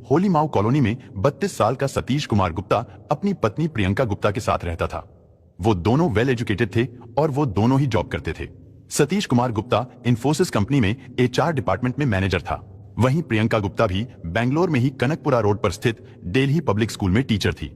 होली माऊ कॉलोनी में 32 साल का सतीश कुमार गुप्ता अपनी पत्नी प्रियंका गुप्ता के साथ रहता था। वो दोनों वेल एजुकेटेड थे और वो दोनों ही जॉब करते थे। सतीश कुमार गुप्ता इन्फोसिस कंपनी में एचआर डिपार्टमेंट में मैनेजर था। वहीं प्रियंका गुप्ता भी बेंगलोर में ही कनकपुरा रोड पर स्थित दिल्ली पब्लिक स्कूल में टीचर थी।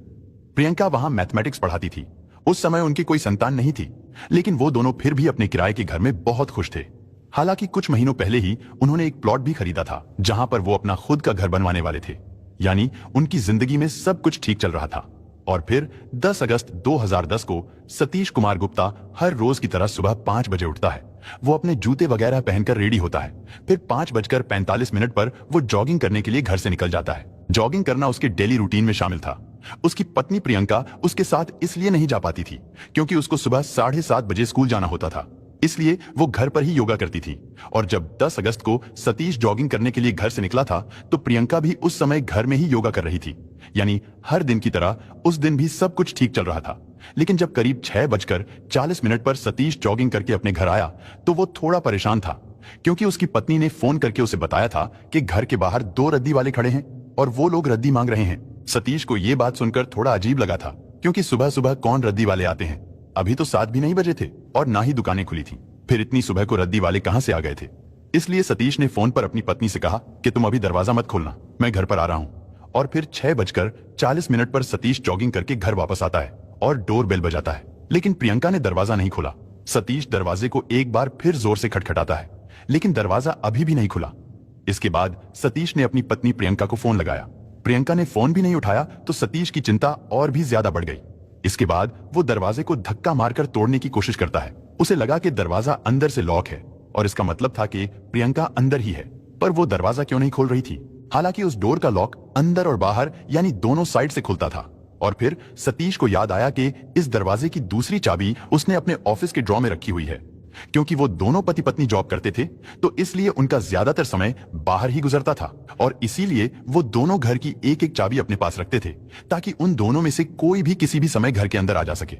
प्रियंका वहां मैथमेटिक्स पढ़ाती थी। उस समय उनकी कोई संतान नहीं थी, लेकिन वो दोनों फिर भी अपने किराए के घर में बहुत खुश थे। हालांकि कुछ महीनों पहले ही उन्होंने एक प्लॉट भी खरीदा था, जहां पर वो अपना खुद का घर बनवाने वाले थे। यानी उनकी जिंदगी में सब कुछ ठीक चल रहा था। और फिर 10 अगस्त 2010 को सतीश कुमार गुप्ता हर रोज की तरह सुबह 5 बजे उठता है। वो अपने जूते वगैरह पहनकर रेडी होता है। फिर 5:45 पर वो जॉगिंग करने के लिए घर से निकल जाता है। जॉगिंग करना उसके डेली रूटीन में शामिल था। उसकी पत्नी प्रियंका उसके साथ इसलिए नहीं जा पाती थी क्योंकि उसको सुबह 7:30 बजे स्कूल जाना होता था, इसलिए वो घर पर ही योगा करती थी। और जब 10 अगस्त को सतीश जॉगिंग करने के लिए घर से निकला था तो प्रियंका भी उस समय घर में ही योगा कर रही थी। यानी हर दिन की तरह उस दिन भी सब कुछ ठीक चल रहा था। लेकिन जब करीब 6:40 पर सतीश जॉगिंग करके अपने घर आया तो वो थोड़ा परेशान था, क्योंकि उसकी पत्नी ने फोन करके उसे बताया था कि घर के बाहर 2 रद्दी वाले खड़े हैं और वो लोग रद्दी मांग रहे हैं। सतीश को ये बात सुनकर थोड़ा अजीब लगा था, क्योंकि सुबह सुबह कौन रद्दी वाले आते हैं। अभी तो 7 भी नहीं बजे थे और ना ही दुकानें खुली थी। फिर इतनी सुबह को रद्दी वाले कहां से आ गए थे। इसलिए सतीश ने फोन पर अपनी पत्नी से कहा कि तुम अभी दरवाजा मत खोलना, मैं घर पर आ रहा हूं। और फिर 6:40 पर सतीश जॉगिंग करके घर वापस आता है और डोर बेल बजाता है। लेकिन प्रियंका ने दरवाजा नहीं खोला। सतीश दरवाजे को एक बार फिर जोर से खटखटाता है, लेकिन दरवाजा अभी भी नहीं खुला। इसके बाद सतीश ने अपनी पत्नी प्रियंका को फोन लगाया। प्रियंका ने फोन भी नहीं उठाया तो सतीश की चिंता और भी ज्यादा बढ़ गई। इसके बाद वो दरवाजे को धक्का मारकर तोड़ने की कोशिश करता है। उसे लगा कि दरवाजा अंदर से लॉक है और इसका मतलब था कि प्रियंका अंदर ही है, पर वो दरवाजा क्यों नहीं खोल रही थी। हालांकि उस डोर का लॉक अंदर और बाहर यानी दोनों साइड से खुलता था। और फिर सतीश को याद आया कि इस दरवाजे की दूसरी चाबी उसने अपने ऑफिस के ड्रॉ में रखी हुई है। क्योंकि वो दोनों पति पत्नी जॉब करते थे तो इसलिए उनका ज्यादातर समय बाहर ही गुजरता था और इसीलिए वो दोनों घर की एक एक चाबी अपने पास रखते थे, ताकि उन दोनों में से कोई भी किसी भी समय घर के अंदर आ जा सके।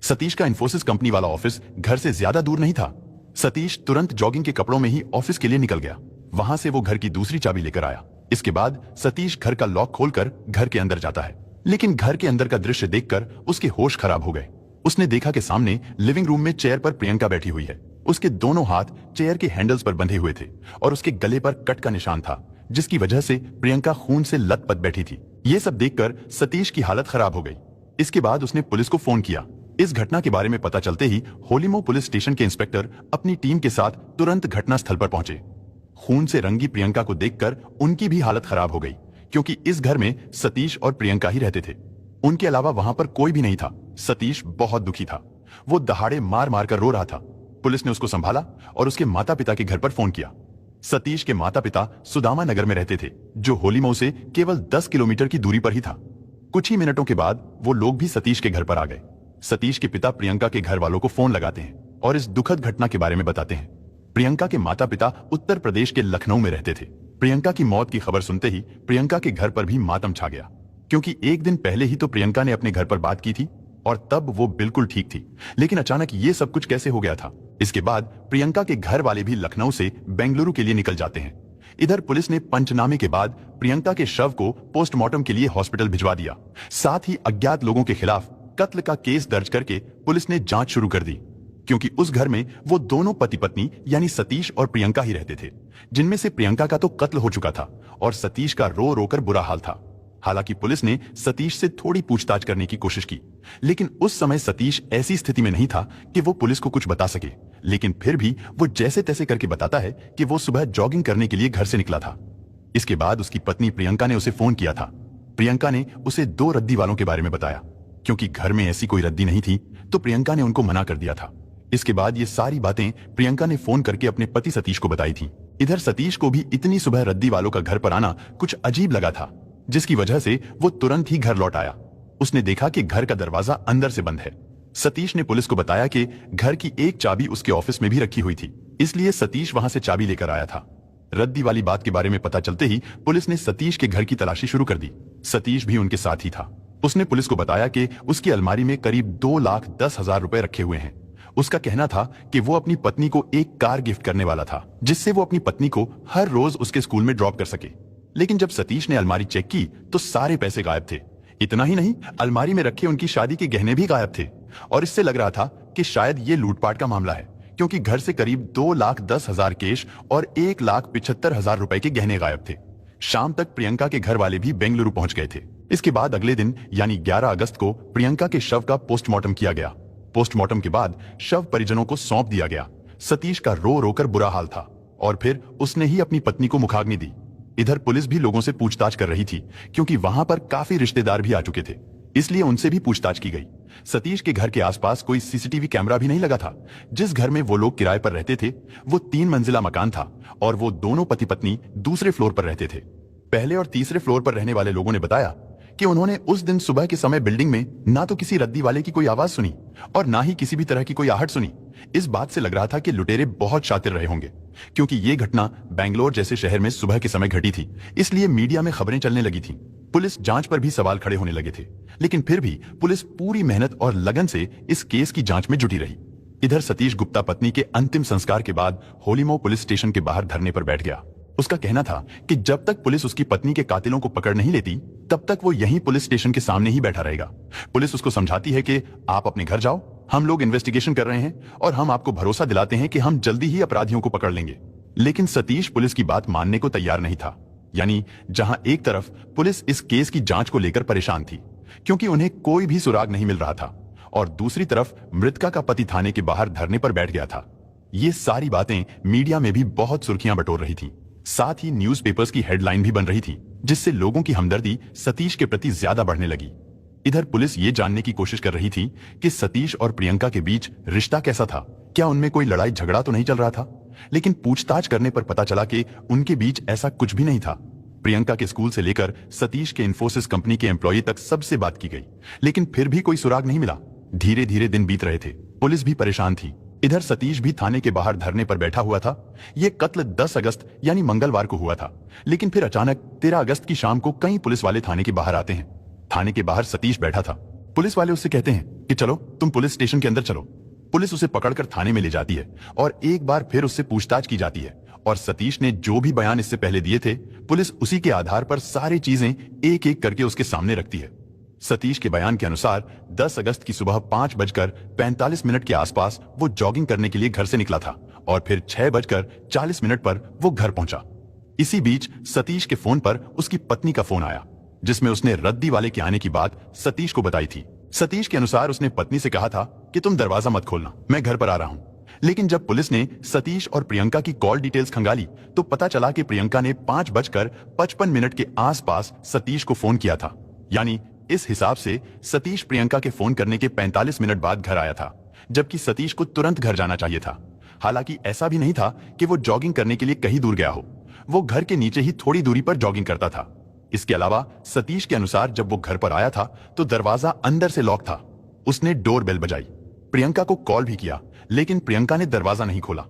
सतीश का इन्फोसिस कंपनी वाला ऑफिस घर से ज्यादा दूर नहीं था। सतीश तुरंत जॉगिंग के कपड़ों में ही ऑफिस के लिए निकल गया। वहां से वो घर की दूसरी चाबी लेकर आया। इसके बाद सतीश घर का लॉक खोलकर घर के अंदर जाता है, लेकिन घर के अंदर का दृश्य देखकर उसके होश खराब हो गए। उसने देखा कि सामने लिविंग रूम में चेयर पर प्रियंका बैठी हुई है। उसके दोनों हाथ चेयर के हैंडल्स पर बंधे हुए थे और उसके गले पर कट का निशान था, जिसकी वजह से प्रियंका खून से लथपथ बैठी थी। ये सब देखकर सतीश की हालत खराब हो गई। इसके बाद उसने पुलिस को फोन किया। इस घटना के बारे में पता चलते ही होलीमो पुलिस स्टेशन के इंस्पेक्टर अपनी टीम के साथ तुरंत घटना स्थल पर पहुंचे। खून से रंगी प्रियंका को देखकर उनकी भी हालत खराब हो गई, क्योंकि इस घर में सतीश और प्रियंका ही रहते थे। उनके अलावा वहां पर कोई भी नहीं था। सतीश बहुत दुखी था। वो दहाड़े मार मार कर रो रहा था। पुलिस ने उसको संभाला और उसके माता पिता के घर पर फोन किया। सतीश के माता पिता सुदामा नगर में रहते थे, जो होलीमो से केवल 10 किलोमीटर की दूरी पर ही था। कुछ ही मिनटों के बाद वो लोग भी सतीश के घर पर आ गए। सतीश के पिता प्रियंका के घर वालों को फोन लगाते हैं और इस दुखद घटना के बारे में बताते हैं। प्रियंका के माता पिता उत्तर प्रदेश के लखनऊ में रहते थे। प्रियंका की मौत की खबर सुनते ही प्रियंका के घर पर भी मातम छा गया, क्योंकि एक दिन पहले ही तो प्रियंका ने अपने घर पर बात की थी और तब वो बिल्कुल ठीक थी। लेकिन अचानक ये सब कुछ कैसे हो गया था। इसके बाद प्रियंका के घर वाले भी लखनऊ से बेंगलुरु के लिए निकल जाते हैं। इधर पुलिस ने पंचनामे के बाद प्रियंका के शव को पोस्टमार्टम के लिए हॉस्पिटल भिजवा दिया। साथ ही अज्ञात लोगों के खिलाफ कत्ल का केस दर्ज करके पुलिस ने जांच शुरू कर दी, क्योंकि उस घर में वो दोनों पति पत्नी यानी सतीश और प्रियंका ही रहते थे, जिनमें से प्रियंका का तो कत्ल हो चुका था और सतीश का रो रोकर बुरा हाल था। हालांकि पुलिस ने सतीश से थोड़ी पूछताछ करने की कोशिश की, लेकिन उस समय सतीश ऐसी स्थिति में नहीं था कि वो पुलिस को कुछ बता सके। लेकिन फिर भी वो जैसे तैसे करके बताता है कि वो सुबह जॉगिंग करने के लिए घर से निकला था। इसके बाद उसकी पत्नी प्रियंका ने उसे फोन किया था। प्रियंका ने उसे 2 रद्दी वालों के बारे में बताया। क्योंकि घर में ऐसी कोई रद्दी नहीं थी तो प्रियंका ने उनको मना कर दिया था। इसके बाद ये सारी बातें प्रियंका ने फोन करके अपने पति सतीश को बताई थी। इधर सतीश को भी इतनी सुबह रद्दी वालों का घर पर आना कुछ अजीब लगा था, जिसकी वजह से वो तुरंत ही घर लौट आया। उसने देखा कि घर का दरवाजा अंदर से बंद है। सतीश ने पुलिस को बताया कि घर की एक चाबी उसके ऑफिस में भी रखी हुई थी, इसलिए सतीश वहां से चाबी लेकर आया था। रद्दी वाली बात के बारे में पता चलते ही पुलिस ने सतीश के घर की तलाशी शुरू कर दी। सतीश भी उनके साथ ही था। उसने पुलिस को बताया कि उसकी अलमारी में करीब 2,10,000 रुपए रखे हुए हैं। उसका कहना था कि वो अपनी पत्नी को एक कार गिफ्ट करने वाला था, जिससे वो अपनी पत्नी को हर रोज उसके स्कूल में ड्रॉप कर सके। लेकिन जब सतीश ने अलमारी चेक की तो सारे पैसे गायब थे। इतना ही नहीं, अलमारी में रखे उनकी शादी के गहने भी गायब थे। और इससे लग रहा था कि शायद ये लूटपाट का मामला है, क्योंकि घर से करीब 2,10,000 कैश और 1,75,000 रुपए के गहने गायब थे। शाम तक प्रियंका के घर वाले भी बेंगलुरु पहुंच गए थे। इसके बाद अगले दिन यानी 11 अगस्त को प्रियंका के शव का पोस्टमार्टम किया गया। पोस्टमार्टम के बाद शव परिजनों को सौंप दिया गया। सतीश का रो रोकर बुरा हाल था और फिर उसने ही अपनी पत्नी को मुखाग्नि दी। इधर पुलिस भी लोगों से पूछताछ कर रही थी, क्योंकि वहां पर काफी रिश्तेदार भी आ चुके थे, इसलिए उनसे भी पूछताछ की गई। सतीश के घर के आसपास कोई सीसीटीवी कैमरा भी नहीं लगा था। जिस घर में वो लोग किराए पर रहते थे वो 3 मंजिला मकान था और वो दोनों पति पत्नी दूसरे फ्लोर पर रहते थे। पहले और तीसरे फ्लोर पर रहने वाले लोगों ने बताया कि उन्होंने उस दिन सुबह के समय बिल्डिंग में ना तो किसी रद्दी वाले की कोई आवाज सुनी और ना ही किसी भी तरह की कोई आहट सुनी। इस बात से लग रहा था कि लुटेरे बहुत शातिर रहे होंगे, क्योंकि ये घटना बेंगलोर जैसे शहर में सुबह के समय घटी थी, इसलिए मीडिया में खबरें चलने लगी थी। पुलिस जांच पर भी सवाल खड़े होने लगे थे, लेकिन फिर भी पुलिस पूरी मेहनत और लगन से इस केस की जांच में जुटी रही। इधर सतीश गुप्ता पत्नी के अंतिम संस्कार के बाद होलीमो पुलिस स्टेशन के बाहर धरने पर बैठ गया। उसका कहना था कि जब तक पुलिस उसकी पत्नी के कातिलों को पकड़ नहीं लेती तब तक वो यहीं पुलिस स्टेशन के सामने ही बैठा रहेगा। पुलिस उसको समझाती है कि आप अपने घर जाओ, हम लोग इन्वेस्टिगेशन कर रहे हैं और हम आपको भरोसा दिलाते हैं कि हम जल्दी ही अपराधियों को पकड़ लेंगे। लेकिन सतीश पुलिस की बात मानने को तैयार नहीं था। यानी जहां एक तरफ पुलिस इस केस की जांच को लेकर परेशान थी, क्योंकि उन्हें कोई भी सुराग नहीं मिल रहा था, और दूसरी तरफ मृतका का पति थाने के बाहर धरने पर बैठ गया था। ये सारी बातें मीडिया में भी बहुत सुर्खियां बटोर रही थी। साथ ही न्यूज़पेपर्स की हेडलाइन भी बन रही थी, जिससे लोगों की हमदर्दी सतीश के प्रति ज्यादा बढ़ने लगी। इधर पुलिस ये जानने की कोशिश कर रही थी कि सतीश और प्रियंका के बीच रिश्ता कैसा था, क्या उनमें कोई लड़ाई झगड़ा तो नहीं चल रहा था। लेकिन पूछताछ करने पर पता चला कि उनके बीच ऐसा कुछ भी नहीं था। प्रियंका के स्कूल से लेकर सतीश के इन्फोसिस कंपनी के एम्प्लॉय तक सबसे बात की गई, लेकिन फिर भी कोई सुराग नहीं मिला। धीरे धीरे दिन बीत रहे थे, पुलिस भी परेशान थी। इधर सतीश भी थाने के बाहर धरने पर बैठा हुआ था। यह कत्ल 10 अगस्त यानी मंगलवार को हुआ था, लेकिन फिर अचानक 13 अगस्त की शाम को कई पुलिस वाले थाने के बाहर आते हैं। थाने के बाहर सतीश बैठा था। पुलिस वाले उससे कहते हैं कि चलो तुम पुलिस स्टेशन के अंदर चलो। पुलिस उसे पकड़कर थाने में ले जाती है और एक बार फिर उससे पूछताछ की जाती है, और सतीश ने जो भी बयान इससे पहले दिए थे पुलिस उसी के आधार पर सारी चीजें एक एक करके उसके सामने रखती है। सतीश के बयान के अनुसार 10 अगस्त की सुबह 5:45 के आसपास वो जॉगिंग करने के लिए घर से निकला था और फिर 6:40 पर वो घर पहुंचा। इसी बीच सतीश के फोन पर उसकी पत्नी का फोन आया, जिसमें उसने रद्दी वाले के आने की बात सतीश को बताई थी। सतीश के अनुसार उसने पत्नी से कहा था कि तुम दरवाजा मत खोलना, मैं घर पर आ रहा हूं। लेकिन जब पुलिस ने सतीश और प्रियंका की कॉल डिटेल्स खंगाली तो पता चला कि प्रियंका ने 5:55 के आसपास सतीश को फोन किया था। यानी इस हिसाब से सतीश प्रियंका के फोन करने के 45 मिनट बाद घर आया था, जबकि सतीश को तुरंत घर जाना चाहिए था। हालांकि ऐसा भी नहीं था कि वो जॉगिंग करने के लिए कहीं दूर गया हो, वो घर के नीचे ही थोड़ी दूरी पर जॉगिंग करता था। इसके अलावा सतीश के अनुसार जब वो घर पर आया था तो दरवाजा अंदर से लॉक था। उसने डोर बेल बजाई, प्रियंका को कॉल भी किया, लेकिन प्रियंका ने दरवाजा नहीं खोला।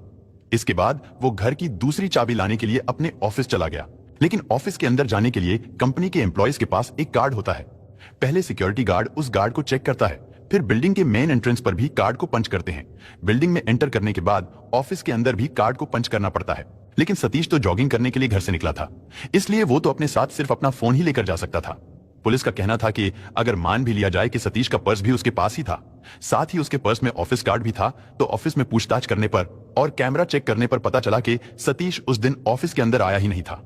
इसके बाद वो घर की दूसरी चाबी लाने के लिए अपने ऑफिस चला गया, लेकिन ऑफिस के अंदर जाने के लिए कंपनी के एम्प्लॉयज के पास एक कार्ड होता है। पहले सिक्योरिटी गार्ड उस गार्ड को चेक करता है, फिर बिल्डिंग के मेन एंट्रेंस पर भी कार्ड को पंच करते हैं। बिल्डिंग में एंटर करने के बाद ऑफिस के अंदर भी कार्ड को पंच करना पड़ता है। लेकिन सतीश तो जॉगिंग करने के लिए घर से निकला था, इसलिए वो तो अपने साथ सिर्फ अपना फोन ही लेकर जा सकता था। पुलिस का कहना था कि अगर मान भी लिया जाए कि सतीश का पर्स भी उसके पास ही था, साथ ही उसके पर्स में ऑफिस कार्ड भी था, तो ऑफिस में पूछताछ करने पर और कैमरा चेक करने पर पता चला कि सतीश उस दिन ऑफिस के अंदर आया ही नहीं था।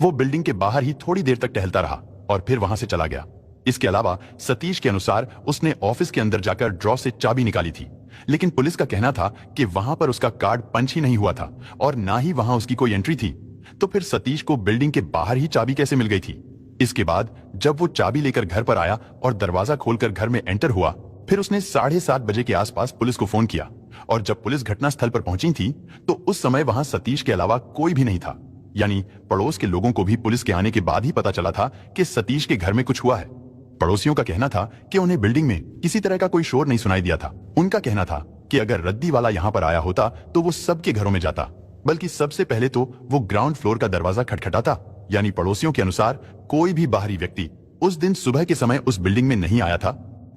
वो बिल्डिंग के बाहर ही थोड़ी देर तक टहलता रहा और फिर वहां से चला गया। इसके अलावा सतीश के अनुसार उसने ऑफिस के अंदर जाकर ड्रॉ से चाबी निकाली थी, लेकिन पुलिस का कहना था कि वहां पर उसका कार्ड पंच ही नहीं हुआ था और ना ही वहां उसकी कोई एंट्री थी। तो फिर सतीश को बिल्डिंग के बाहर ही चाबी कैसे मिल गई थी? इसके बाद जब वो चाबी लेकर घर पर आया और दरवाजा खोलकर घर में एंटर हुआ, फिर उसने 7:30 बजे के आसपास पुलिस को फोन किया, और जब पुलिस घटनास्थल पर पहुंची थी तो उस समय वहां सतीश के अलावा कोई भी नहीं था। यानी पड़ोस के लोगों को भी पुलिस के आने के बाद ही पता चला था कि सतीश के घर में कुछ हुआ है। पड़ोसियों का कहना था कि उन्हें बिल्डिंग में किसी तरह का कोई शोर नहीं सुनाई दिया था। उनका कहना था कि अगर रद्दी वाला यहाँ पर आया होता तो वो सबके घरों में जाता, बल्कि सबसे पहले तो वो ग्राउंड फ्लोर का दरवाजा खटखटाता। यानी पड़ोसियों के अनुसार कोई भी बाहरी व्यक्ति उस दिन सुबह के समय उस बिल्डिंग में नहीं आया था।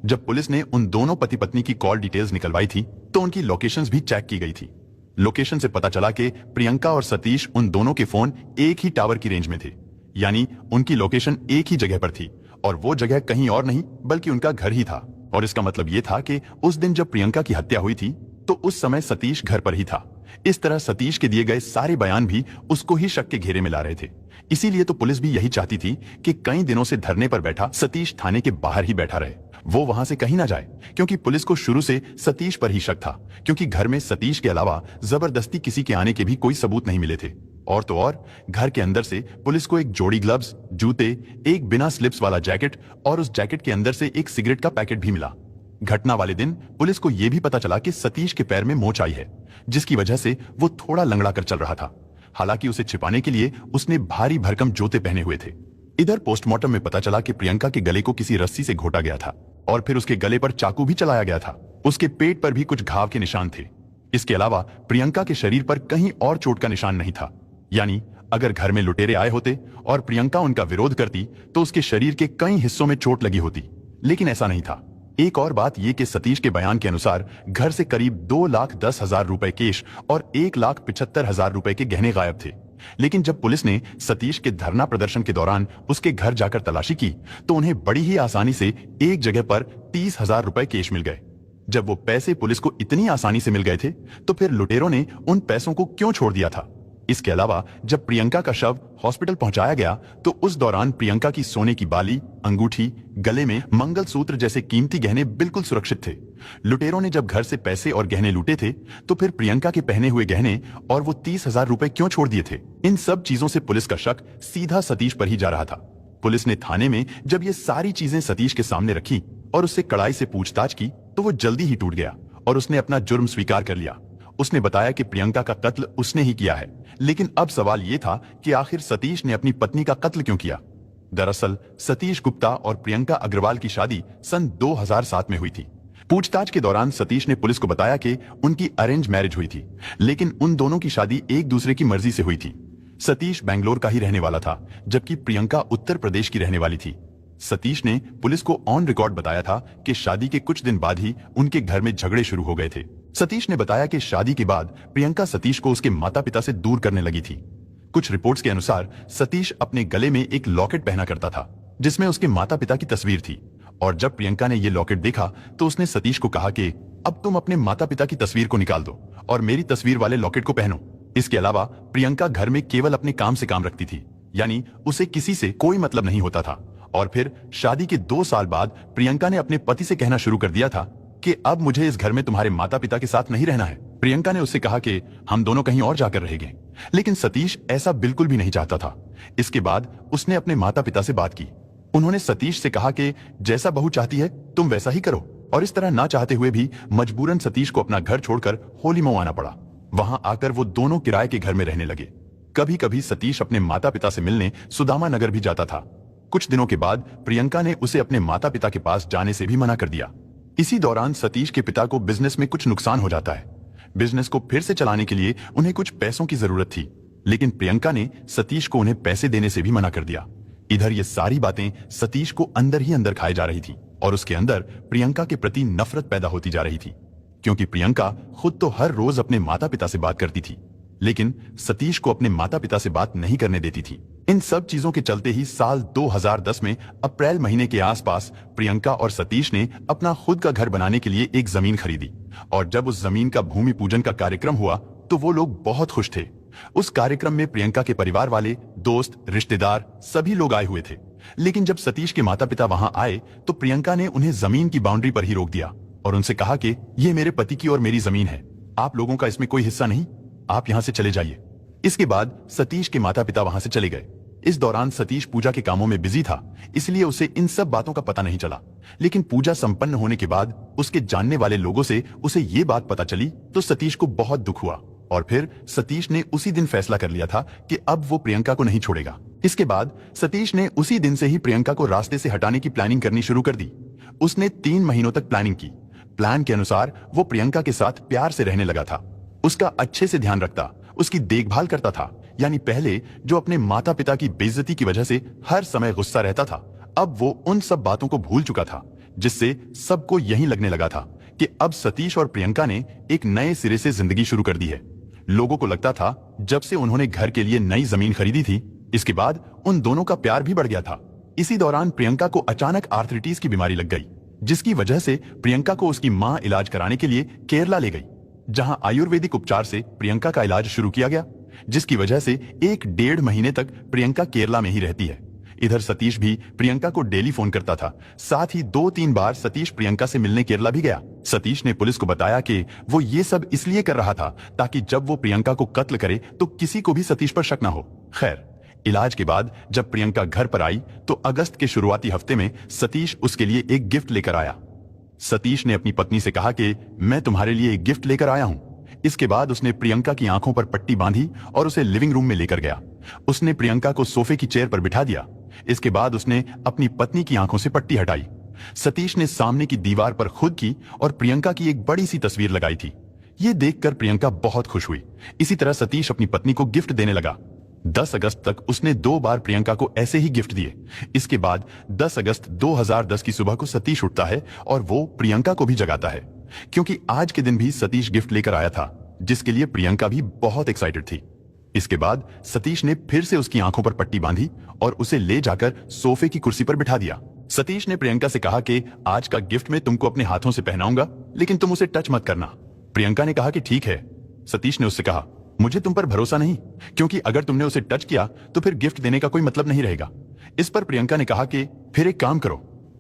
जब पुलिस ने उन दोनों पति पत्नी की कॉल डिटेल्स निकलवाई थी तो उनकी लोकेशंस भी चेक की गई थी। लोकेशन से पता चला कि प्रियंका और सतीश उन दोनों के फोन एक ही टावर की रेंज में थे। यानी उनकी लोकेशन एक ही जगह पर थी और वो जगह कहीं और नहीं बल्कि उनका घर ही था। और इसका मतलब ये था कि उस दिन जब प्रियंका की हत्या हुई थी तो उस समय सतीश घर पर ही था। इस तरह सतीश के दिए गए सारे बयान भी उसको ही शक के घेरे में ला रहे थे। इसीलिए तो पुलिस भी यही चाहती थी कि कई दिनों से धरने पर बैठा सतीश थाने के बाहर ही बैठा रहे, वो वहां से कहीं ना जाए, क्योंकि पुलिस को शुरू से सतीश पर ही शक था, क्योंकि घर में सतीश के अलावा जबरदस्ती किसी के आने के भी कोई सबूत नहीं मिले थे। और तो और घर के अंदर से पुलिस को एक जोड़ी ग्लव्स, जूते, एक बिना स्लिप्स वाला जैकेट और उस जैकेट के अंदर से एक सिगरेट का पैकेट भी मिला। घटना वाले दिन पुलिस को यह भी पता चला कि सतीश के पैर में मोच आई है, जिसकी वजह से वो थोड़ा लंगड़ा कर चल रहा था। हालांकि उसे छिपाने के लिए उसने भारी भरकम जूते पहने हुए थे। इधर पोस्टमार्टम में पता चला कि प्रियंका के गले को किसी रस्सी से घोटा गया था और फिर उसके गले पर चाकू भी चलाया गया था। उसके पेट पर भी कुछ घाव के निशान थे। इसके अलावा प्रियंका के शरीर पर कहीं और चोट का निशान नहीं था। यानी अगर घर में लुटेरे आए होते और प्रियंका उनका विरोध करती तो उसके शरीर के कई हिस्सों में चोट लगी होती, लेकिन ऐसा नहीं था। एक और बात यह कि सतीश के बयान के अनुसार घर से करीब 2,10,000 रुपए कैश और 1,75,000 रुपए के गहने गायब थे। लेकिन जब पुलिस ने सतीश के धरना प्रदर्शन के दौरान उसके घर जाकर तलाशी की तो उन्हें बड़ी ही आसानी से एक जगह पर 30,000 रुपए कैश मिल गए। जब वो पैसे पुलिस को इतनी आसानी से मिल गए थे तो फिर लुटेरों ने उन पैसों को क्यों छोड़ दिया था? इसके अलावा जब प्रियंका का शव हॉस्पिटल पहुंचाया गया तो उस दौरान प्रियंका की सोने की बाली, अंगूठी, गले में मंगलसूत्र जैसे कीमती गहने बिल्कुल सुरक्षित थे। लुटेरों ने जब घर से पैसे और गहने लूटे थे तो फिर प्रियंका के पहने हुए गहने और वो 30,000 रुपए क्यों छोड़ दिए थे? इन सब चीजों से पुलिस का शक सीधा सतीश पर ही जा रहा था। पुलिस ने थाने में जब ये सारी चीजें सतीश के सामने रखी और उससे कड़ाई से पूछताछ की तो वो जल्दी ही टूट गया और उसने अपना जुर्म स्वीकार कर लिया। उसने बताया कि प्रियंका का कत्ल उसने ही किया है। लेकिन अब सवाल यह था कि आखिर सतीश ने अपनी पत्नी का कत्ल क्यों किया? दरअसल सतीश गुप्ता और प्रियंका अग्रवाल की शादी सन 2007 में हुई थी। पूछताछ के दौरान सतीश ने पुलिस को बताया कि उनकी अरेंज मैरिज हुई थी, लेकिन उन दोनों की शादी एक दूसरे की मर्जी से हुई थी। सतीश बेंगलोर का ही रहने वाला था जबकि प्रियंका उत्तर प्रदेश की रहने वाली थी। सतीश ने पुलिस को ऑन रिकॉर्ड बताया था कि शादी के कुछ दिन बाद ही उनके घर में झगड़े शुरू हो गए थे। सतीश ने बताया कि शादी के बाद प्रियंका सतीश को उसके माता पिता से दूर करने लगी थी। कुछ रिपोर्ट्स के अनुसार सतीश अपने गले में एक लॉकेट पहना करता था जिसमें उसके माता पिता की तस्वीर थी, और जब प्रियंका ने यह लॉकेट देखा तो उसने सतीश को कहा कि अब तुम अपने माता पिता की तस्वीर को निकाल दो और मेरी तस्वीर वाले लॉकेट को पहनो। इसके अलावा प्रियंका घर में केवल अपने काम से काम रखती थी, यानी उसे किसी से कोई मतलब नहीं होता था। और फिर शादी के 2 साल बाद प्रियंका ने अपने पति से कहना शुरू कर दिया था कि अब मुझे इस घर में तुम्हारे माता पिता के साथ नहीं रहना है। प्रियंका ने उससे कहा कि हम दोनों कहीं और जाकर रहेंगे, लेकिन सतीश ऐसा बिल्कुल भी नहीं चाहता था। इसके बाद उसने अपने माता पिता से बात की। उन्होंने सतीश से कहा कि जैसा बहू चाहती है तुम वैसा ही करो, और इस तरह ना चाहते हुए भी मजबूरन सतीश को अपना घर छोड़कर होलीमो आना पड़ा। वहां आकर वो दोनों किराए के घर में रहने लगे। कभी कभी सतीश अपने माता पिता से मिलने सुदामा नगर भी जाता था। कुछ दिनों के बाद प्रियंका ने उसे अपने माता पिता के पास जाने से भी मना कर दिया। इसी दौरान सतीश के पिता को बिजनेस में कुछ नुकसान हो जाता है। बिजनेस को फिर से चलाने के लिए उन्हें कुछ पैसों की जरूरत थी, लेकिन प्रियंका ने सतीश को उन्हें पैसे देने से भी मना कर दिया। इधर ये सारी बातें सतीश को अंदर ही अंदर खाए जा रही थी और उसके अंदर प्रियंका के प्रति नफरत पैदा होती जा रही थी, क्योंकि प्रियंका खुद तो हर रोज अपने माता पिता से बात करती थी, लेकिन सतीश को अपने माता पिता से बात नहीं करने देती थी। इन सब चीजों के चलते ही साल 2010 में अप्रैल महीने के आसपास प्रियंका और सतीश ने अपना खुद का घर बनाने के लिए एक जमीन खरीदी, और जब उस जमीन का भूमि पूजन का कार्यक्रम हुआ तो वो लोग बहुत खुश थे। उस कार्यक्रम में प्रियंका के परिवार वाले, दोस्त, रिश्तेदार सभी लोग आए हुए थे। लेकिन जब सतीश के माता पिता वहां आए तो प्रियंका ने उन्हें जमीन की बाउंड्री पर ही रोक दिया और उनसे कहा कि ये मेरे पति की और मेरी जमीन है, आप लोगों का इसमें कोई हिस्सा नहीं, आप यहां से चले जाइए। इसके बाद सतीश के माता पिता वहां से चले गए। इस दौरान सतीश पूजा के कामों में बिजी था, इसलिए उसे इन सब बातों का पता नहीं चला। लेकिन पूजा संपन्न होने के बाद उसके जानने वाले लोगों से उसे ये बात पता चली तो सतीश को बहुत दुख हुआ, और फिर सतीश ने उसी दिन फैसला कर लिया था कि अब वो प्रियंका को नहीं छोड़ेगा। इसके बाद सतीश ने उसी दिन से ही प्रियंका को रास्ते से हटाने की प्लानिंग करनी शुरू कर दी। उसने 3 महीनों तक प्लानिंग की। प्लान के अनुसार वो प्रियंका के साथ प्यार से रहने लगा था, उसका अच्छे से ध्यान रखता, उसकी देखभाल करता था। यानी पहले जो अपने माता पिता की बेइज्जती की वजह से हर समय गुस्सा रहता था, अब वो उन सब बातों को भूल चुका था, जिससे सबको यही लगने लगा था कि अब सतीश और प्रियंका ने एक नए सिरे से जिंदगी शुरू कर दी है। लोगों को लगता था जब से उन्होंने घर के लिए नई जमीन खरीदी थी इसके बाद उन दोनों का प्यार भी बढ़ गया था। इसी दौरान प्रियंका को अचानक आर्थराइटिस की बीमारी लग गई, जिसकी वजह से प्रियंका को उसकी मां इलाज कराने के लिए केरला ले गई, जहां आयुर्वेदिक उपचार से प्रियंका का इलाज शुरू किया गया, जिसकी वजह से 1-1.5 महीने तक प्रियंका केरला में ही रहती है। इधर सतीश भी प्रियंका को डेली फोन करता था। साथ ही 2-3 बार सतीश प्रियंका से मिलने केरला भी गया। सतीश ने पुलिस को बताया कि वो ये सब इसलिए कर रहा था ताकि जब वो प्रियंका को कत्ल करे तो किसी को भी सतीश पर शक न हो। खैर, इलाज के बाद जब प्रियंका घर पर आई तो अगस्त के शुरुआती हफ्ते में सतीश उसके लिए एक गिफ्ट लेकर आया। सतीश ने अपनी पत्नी से कहा कि मैं तुम्हारे लिए एक गिफ्ट लेकर आया हूं। इसके बाद उसने प्रियंका की आंखों पर पट्टी बांधी और उसे लिविंग रूम में लेकर गया। उसने प्रियंका को सोफे की चेयर पर बिठा दिया। इसके बाद उसने अपनी पत्नी की आंखों से पट्टी हटाई। सतीश ने सामने की दीवार पर खुद की और प्रियंका की एक बड़ी सी तस्वीर लगाई थी। ये देखकर प्रियंका बहुत खुश हुई। इसी तरह सतीश अपनी पत्नी को गिफ्ट देने लगा। 10 अगस्त तक उसने 2 बार प्रियंका को ऐसे ही गिफ्ट दिए। इसके बाद 10 अगस्त 2010 की सुबह को सतीश उठता है और वो प्रियंका को भी जगाता है, क्योंकि आज के दिन भी सतीश गिफ्ट लेकर आया था, जिसके लिए प्रियंका भी बहुत एक्साइटेड थी। इसके बाद सतीश ने फिर से उसकी आंखों पर पट्टी बांधी और उसे ले जाकर सोफे की कुर्सी पर बिठा दिया। सतीश ने प्रियंका से कहा कि आज का गिफ्ट मैं तुमको अपने हाथों से पहनाऊंगा, लेकिन तुम उसे टच मत करना। प्रियंका ने कहा कि ठीक है। सतीश ने उससे कहा, मुझे तुम पर भरोसा नहीं, क्योंकि अगर तुमने उसे टच किया तो फिर गिफ्ट देने का कोई मतलब नहीं रहेगा। इस पर प्रियंका ने कहा कि फिर एक काम करो,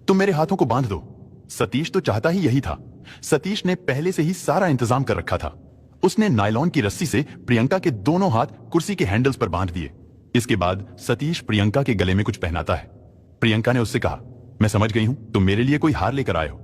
तुम मेरे हाथों को बांध दो। सतीश तो चाहता ही यही था। सतीश ने पहले से ही सारा इंतजाम कर रखा था। उसने नायलॉन की रस्सी से प्रियंका के दोनों हाथ कुर्सी के हैंडल्स पर बांध दिए। इसके बाद सतीश प्रियंका के गले में कुछ पहनाता है। प्रियंका ने उससे कहा, मैं समझ गई हूं, तुम मेरे लिए कोई हार लेकर आए हो।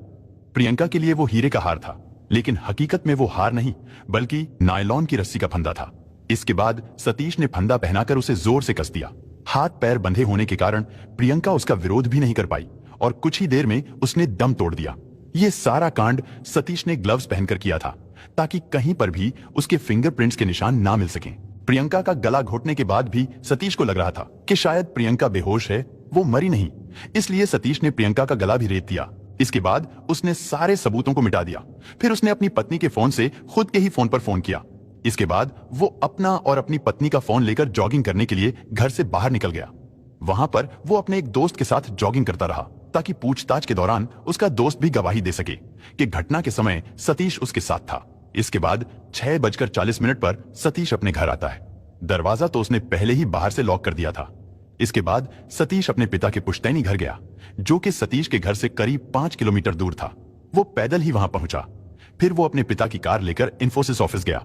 प्रियंका के लिए वो हीरे का हार था, लेकिन हकीकत में वो हार नहीं बल्कि नायलॉन की रस्सी का फंदा था। इसके बाद सतीश ने फंदा पहनाकर उसे जोर से कस दिया। हाथ पैर बंधे होने के कारण प्रियंका उसका विरोध भी नहीं कर पाई और कुछ ही देर में उसने दम तोड़ दिया। ये सारा कांड सतीश ने ग्लव्स पहनकर किया था, ताकि कहीं पर भी उसके फिंगरप्रिंट्स के निशान ना मिल सकें। प्रियंका का गला घोटने के बाद भी सतीश को लग रहा था कि शायद प्रियंका बेहोश है, वो मरी नहीं। इसलिए सतीश ने प्रियंका का गला भी रेत दिया। इसके बाद उसने सारे सबूतों को मिटा दिया। फिर उसने अपनी पत्नी के फोन से खुद के ही फोन पर फोन किया। इसके बाद वो अपना और अपनी पत्नी का फोन लेकर जॉगिंग करने के लिए घर से बाहर निकल गया। वहां पर वो अपने एक दोस्त के साथ जॉगिंग करता रहा, ताकि पूछताछ के दौरान उसका दोस्त भी गवाही दे सके कि घटना के समय सतीश उसके साथ था। इसके बाद 6:40 पर सतीश अपने घर आता है। दरवाजा तो उसने पहले ही बाहर से लॉक कर दिया था। इसके बाद सतीश अपने पिता के पुश्तैनी घर गया, जो कि सतीश के घर से करीब 5 किलोमीटर दूर था। वो पैदल ही वहां पहुंचा। फिर वो अपने पिता की कार लेकर इंफोसिस ऑफिस गया।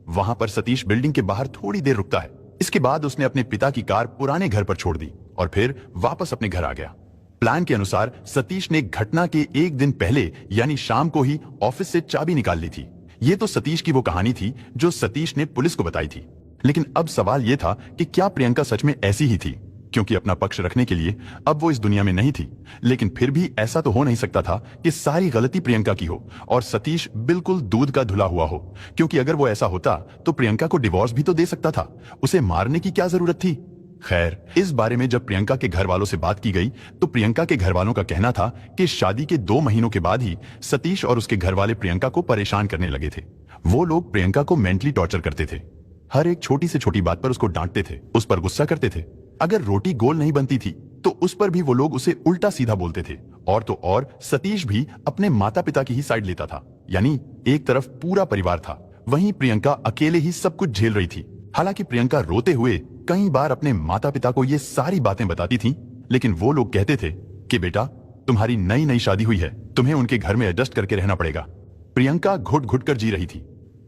वहां पर सतीश बिल्डिंग के बाहर थोड़ी देर रुकता है। इसके बाद उसने अपने पिता की कार पुराने घर पर छोड़ दी और फिर वापस अपने घर आ गया। प्लान के अनुसार सतीश ने घटना के एक दिन पहले यानी शाम को ही ऑफिस से चाबी निकाल ली थी। ये तो सतीश की वो कहानी थी जो सतीश ने पुलिस को बताई थी। लेकिन अब सवाल यह था कि क्या प्रियंका सच में ऐसी ही थी, क्योंकि अपना पक्ष रखने के लिए अब वो इस दुनिया में नहीं थी। लेकिन फिर भी ऐसा तो हो नहीं सकता था कि सारी गलती प्रियंका की हो और सतीश बिल्कुल दूध का धुला हुआ हो, क्योंकि अगर वो ऐसा होता तो प्रियंका को डिवोर्स भी तो दे सकता था। उसे मारने की क्या जरूरत थी। खैर, इस बारे में जब प्रियंका के घर वालों से बात की गई तो प्रियंका के घर वालों का कहना था कि शादी के 2 महीनों के बाद ही सतीश और उसके घर वाले प्रियंका को परेशान करने लगे थे। वो लोग प्रियंका को मेंटली टॉर्चर करते थे। हर एक छोटी से छोटी बात पर उसको डांटते थे, उस पर गुस्सा करते थे। अगर रोटी गोल नहीं बनती थी तो उस पर भी वो लोग उसे उल्टा सीधा बोलते थे। और तो और सतीश भी अपने माता पिता की ही साइड लेता था, यानी एक तरफ पूरा परिवार था, वहीं प्रियंका अकेले ही सब कुछ झेल रही थी। हालांकि प्रियंका रोते हुए कई बार अपने माता पिता को ये सारी बातें बताती थी, लेकिन वो लोग कहते थे कि बेटा, तुम्हारी नई नई शादी हुई है, तुम्हें उनके घर में एडजस्ट करके रहना पड़ेगा। प्रियंका घुट घुट कर जी रही थी।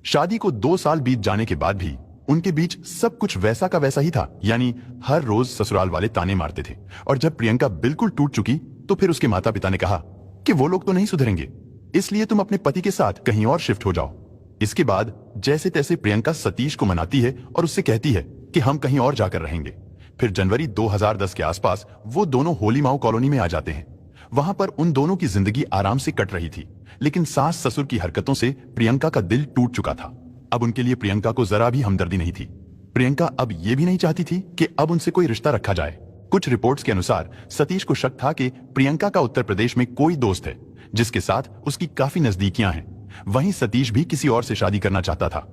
शादी को 2 साल बीत जाने के बाद भी उनके बीच सब कुछ वैसा का वैसा ही था, यानी हर रोज ससुराल वाले ताने मारते थे। और जब प्रियंका बिल्कुल टूट चुकी तो फिर उसके माता पिता ने कहा कि वो लोग तो नहीं सुधरेंगे, इसलिए तुम अपने पति के साथ कहीं और शिफ्ट हो जाओ। इसके बाद जैसे तैसे प्रियंका सतीश को मनाती है और उससे कहती है कि हम कहीं और जाकर रहेंगे। फिर जनवरी 2010 के आसपास वो दोनों होली माऊ कॉलोनी में आ जाते हैं। वहां पर उन दोनों की जिंदगी आराम से कट रही थी, लेकिन सास ससुर की हरकतों से प्रियंका का दिल टूट चुका था। अब उनके लिए प्रियंका को जरा भी हमदर्दी नहीं थी। प्रियंका अब ये भी नहीं चाहती थी कि अब उनसे कोई रिश्ता रखा जाए। कुछ रिपोर्ट्स के अनुसार सतीश को शक था कि प्रियंका का उत्तर प्रदेश में कोई दोस्त है जिसके साथ उसकी काफी नजदीकियां हैं। वहीं सतीश भी किसी और से शादी करना चाहता था।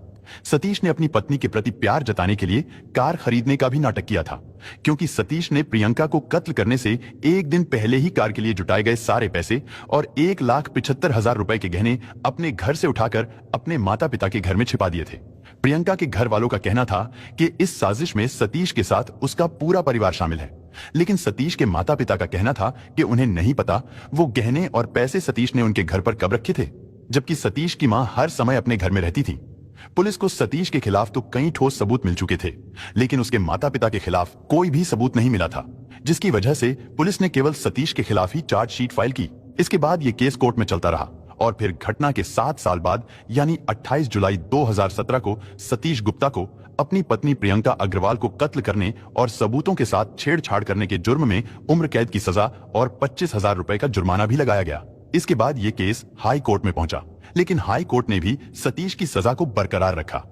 सतीश ने अपनी पत्नी के प्रति प्यार जताने के लिए कार खरीदने का भी नाटक किया था, क्योंकि सतीश ने प्रियंका को कत्ल करने से एक दिन पहले ही कार के लिए जुटाए गए सारे पैसे और 1,75,000 रुपए के गहने अपने घर से उठाकर अपने माता पिता के घर में छिपा दिए थे। प्रियंका के घर वालों का कहना था कि इस साजिश में सतीश के साथ उसका पूरा परिवार शामिल है, लेकिन सतीश के माता पिता का कहना था कि उन्हें नहीं पता वो गहने और पैसे सतीश ने उनके घर पर कब रखे थे, जबकि सतीश की मां हर समय अपने घर में रहती थी। पुलिस को सतीश के खिलाफ तो कई ठोस सबूत मिल चुके थे, लेकिन उसके माता पिता के खिलाफ कोई भी सबूत नहीं मिला था, जिसकी वजह से पुलिस ने केवल सतीश के खिलाफ ही चार्जशीट फाइल की। इसके बाद यह केस कोर्ट में चलता रहा और फिर घटना के 7 साल बाद यानी 28 जुलाई 2017 को सतीश गुप्ता को अपनी पत्नी प्रियंका अग्रवाल को कत्ल करने और सबूतों के साथ छेड़छाड़ करने के जुर्म में उम्र कैद की सजा और 25,000 रुपए का जुर्माना भी लगाया गया। इसके बाद यह केस हाई कोर्ट में पहुंचा, लेकिन हाई कोर्ट ने भी सतीश की सजा को बरकरार रखा।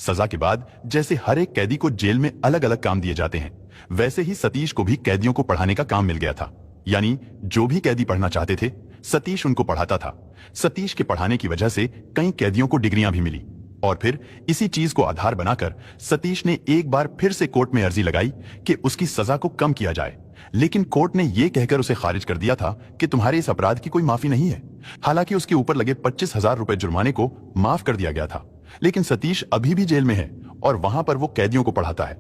सजा के बाद जैसे हर एक कैदी को जेल में अलग अलग काम दिए जाते हैं, वैसे ही सतीश को भी कैदियों को पढ़ाने का काम मिल गया था। यानी जो भी कैदी पढ़ना चाहते थे, सतीश उनको पढ़ाता था। सतीश के पढ़ाने की वजह से कई कैदियों को डिग्रियां भी मिली और फिर इसी चीज को आधार बनाकर सतीश ने एक बार फिर से कोर्ट में अर्जी लगाई कि उसकी सजा को कम किया जाए, लेकिन कोर्ट ने यह कहकर उसे खारिज कर दिया था कि तुम्हारे इस अपराध की कोई माफी नहीं है। हालांकि उसके ऊपर लगे 25,000 रुपए जुर्माने को माफ कर दिया गया था, लेकिन सतीश अभी भी जेल में है और वहां पर वो कैदियों को पढ़ाता है।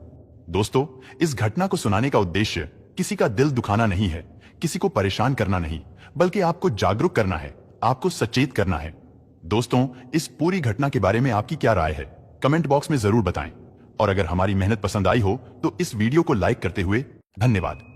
दोस्तों, इस घटना को सुनाने का उद्देश्य किसी का दिल दुखाना नहीं है, किसी को परेशान करना नहीं, बल्कि आपको जागरूक करना है, आपको सचेत करना है। दोस्तों, इस पूरी घटना के बारे में आपकी क्या राय है, कमेंट बॉक्स में जरूर बताएं। और अगर हमारी मेहनत पसंद आई हो तो इस वीडियो को लाइक करते हुए धन्यवाद।